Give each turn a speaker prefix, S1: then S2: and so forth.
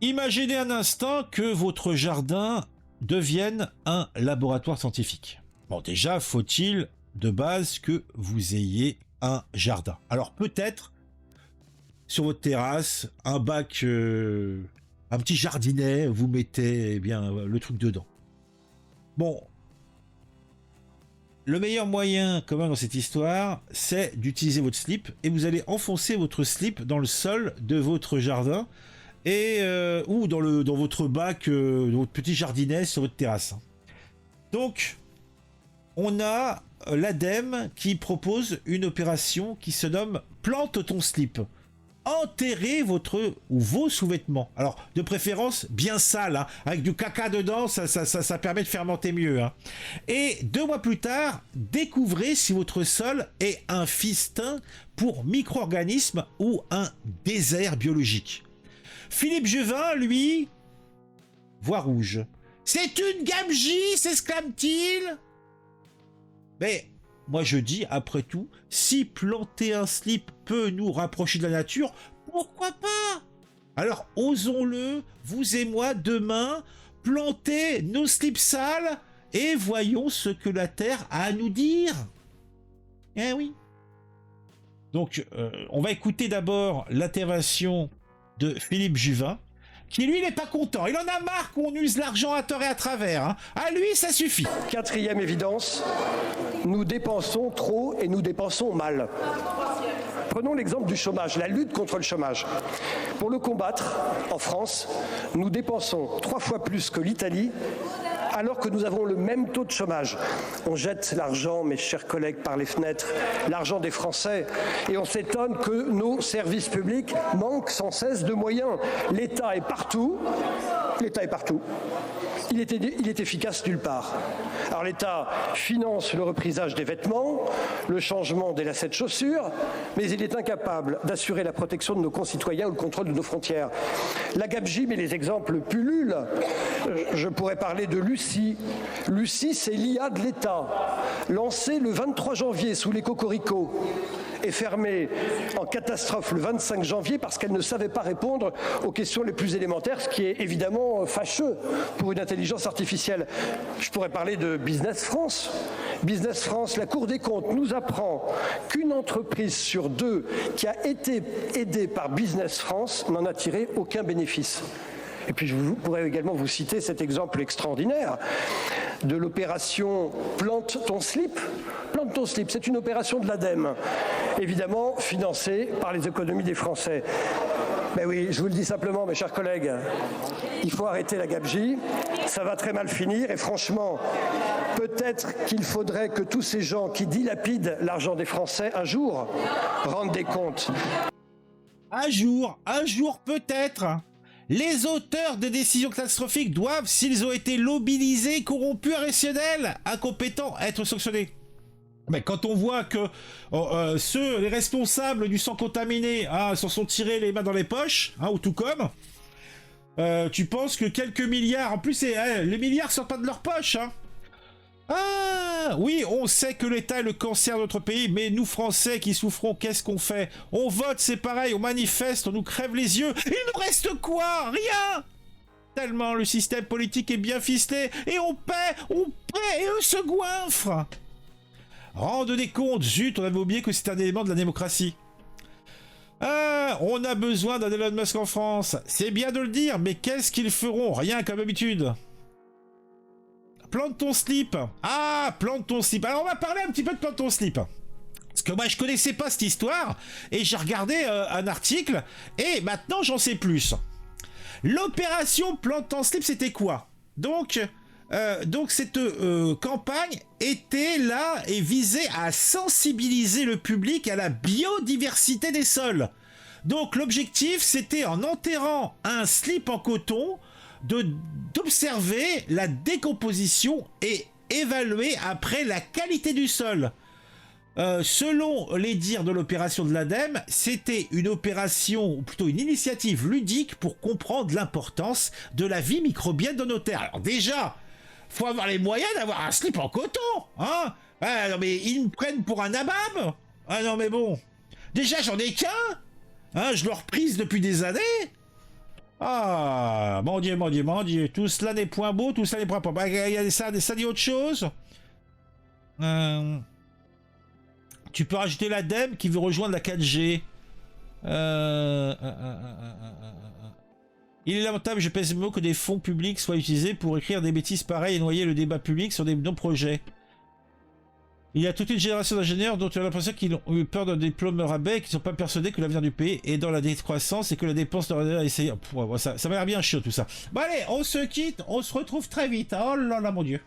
S1: Imaginez un instant que votre jardin devienne un laboratoire scientifique. Bon, déjà, faut-il de base que vous ayez un jardin. Alors peut-être sur votre terrasse, un bac, un petit jardinet, vous mettez eh bien le truc dedans. Bon, le meilleur moyen quand même dans cette histoire, c'est d'utiliser votre slip et vous allez enfoncer votre slip dans le sol de votre jardin et ou dans votre bac, dans votre petit jardinet sur votre terrasse. Donc, on a l'ADEME qui propose une opération qui se nomme Plante ton slip. Enterrez votre ou vos sous-vêtements. Alors, de préférence, bien sale, hein, avec du caca dedans, ça permet de fermenter mieux. Hein. Et 2 mois plus tard, découvrez si votre sol est un festin pour micro-organismes ou un désert biologique. Philippe Juvin, lui, voit rouge. C'est une gabegie, s'exclame-t-il. Mais moi je dis, après tout, si planter un slip peut nous rapprocher de la nature, pourquoi pas? Alors osons-le, vous et moi, demain, planter nos slips sales et voyons ce que la Terre a à nous dire. Eh oui. Donc, on va écouter d'abord l'intervention de Philippe Juvin, qui lui n'est pas content. Il en a marre qu'on use l'argent à tort et à travers. Hein. À lui, ça suffit.
S2: Quatrième évidence, nous dépensons trop et nous dépensons mal. Prenons l'exemple du chômage, la lutte contre le chômage. Pour le combattre, en France, nous dépensons 3 fois plus que l'Italie, alors que nous avons le même taux de chômage. On jette l'argent, mes chers collègues, par les fenêtres, l'argent des Français, et on s'étonne que nos services publics manquent sans cesse de moyens. L'État est partout. L'État est partout. Il est efficace nulle part. Alors l'État finance le reprisage des vêtements, le changement des lacets de chaussures, mais il est incapable d'assurer la protection de nos concitoyens ou le contrôle de nos frontières. La gabegie, mais les exemples pullulent. Je pourrais parler de Lucie. Lucie, c'est l'IA de l'État, lancée le 23 janvier sous les cocoricots et fermée en catastrophe le 25 janvier parce qu'elle ne savait pas répondre aux questions les plus élémentaires, ce qui est évidemment fâcheux pour une intelligence artificielle. Je pourrais parler de Business France. Business France, la Cour des comptes nous apprend qu'une entreprise sur 2 qui a été aidée par Business France n'en a tiré aucun bénéfice. Et puis je pourrais également vous citer cet exemple extraordinaire de l'opération Plante ton slip. Plante ton slip, c'est une opération de l'ADEME, évidemment financée par les économies des Français. Mais oui, je vous le dis simplement, mes chers collègues, il faut arrêter la gabegie, ça va très mal finir et franchement, peut-être qu'il faudrait que tous ces gens qui dilapident l'argent des Français un jour rendent des comptes.
S1: Un jour peut-être. Les auteurs de décisions catastrophiques doivent, s'ils ont été lobbyisés, corrompus, irrationnels, incompétents, être sanctionnés. Mais quand on voit que les responsables du sang contaminé s'en sont tirés les mains dans les poches, ou tout comme, tu penses que quelques milliards, en plus les milliards sortent pas de leur poche, hein. Ah oui, on sait que l'État est le cancer de notre pays, mais nous Français qui souffrons, qu'est-ce qu'on fait? On vote, c'est pareil, on manifeste, on nous crève les yeux. Il nous reste quoi? Rien! Tellement le système politique est bien ficelé, et on paie, et eux se goinfrent. Rendre des comptes, zut, on avait oublié que c'est un élément de la démocratie. Ah, on a besoin d'un Elon Musk en France. C'est bien de le dire, mais qu'est-ce qu'ils feront? Rien comme d'habitude. Plante ton slip. Ah, plante ton slip. Alors on va parler un petit peu de plante ton slip. Parce que moi je connaissais pas cette histoire et j'ai regardé un article et maintenant j'en sais plus. L'opération plante ton slip c'était quoi? Donc cette campagne était là et visait à sensibiliser le public à la biodiversité des sols. Donc l'objectif c'était en enterrant un slip en coton d'observer la décomposition et évaluer après la qualité du sol. Selon les dires de l'opération de l'ADEME, c'était une opération, ou plutôt une initiative ludique pour comprendre l'importance de la vie microbienne de nos terres. Alors déjà, faut avoir les moyens d'avoir un slip en coton, hein? Ah non mais ils me prennent pour un nabab. Ah non mais bon, déjà j'en ai qu'un, hein, je le reprise depuis des années. Ah, mon Dieu, mon Dieu, mon Dieu. Tout cela n'est point beau, tout cela n'est point propre. Ah, il y a ça dit autre chose. Tu peux rajouter l'ADEME qui veut rejoindre la 4G. Il est lamentable, je pèse le mot, que des fonds publics soient utilisés pour écrire des bêtises pareilles et noyer le débat public sur des non-projets. Il y a toute une génération d'ingénieurs dont tu as l'impression qu'ils ont eu peur d'un diplôme rabais et qui ne sont pas persuadés que l'avenir du pays est dans la décroissance et que la dépense devrait essayer. Ça m'a l'air bien chiant tout ça. Bon allez, on se quitte, on se retrouve très vite. Oh là là mon Dieu.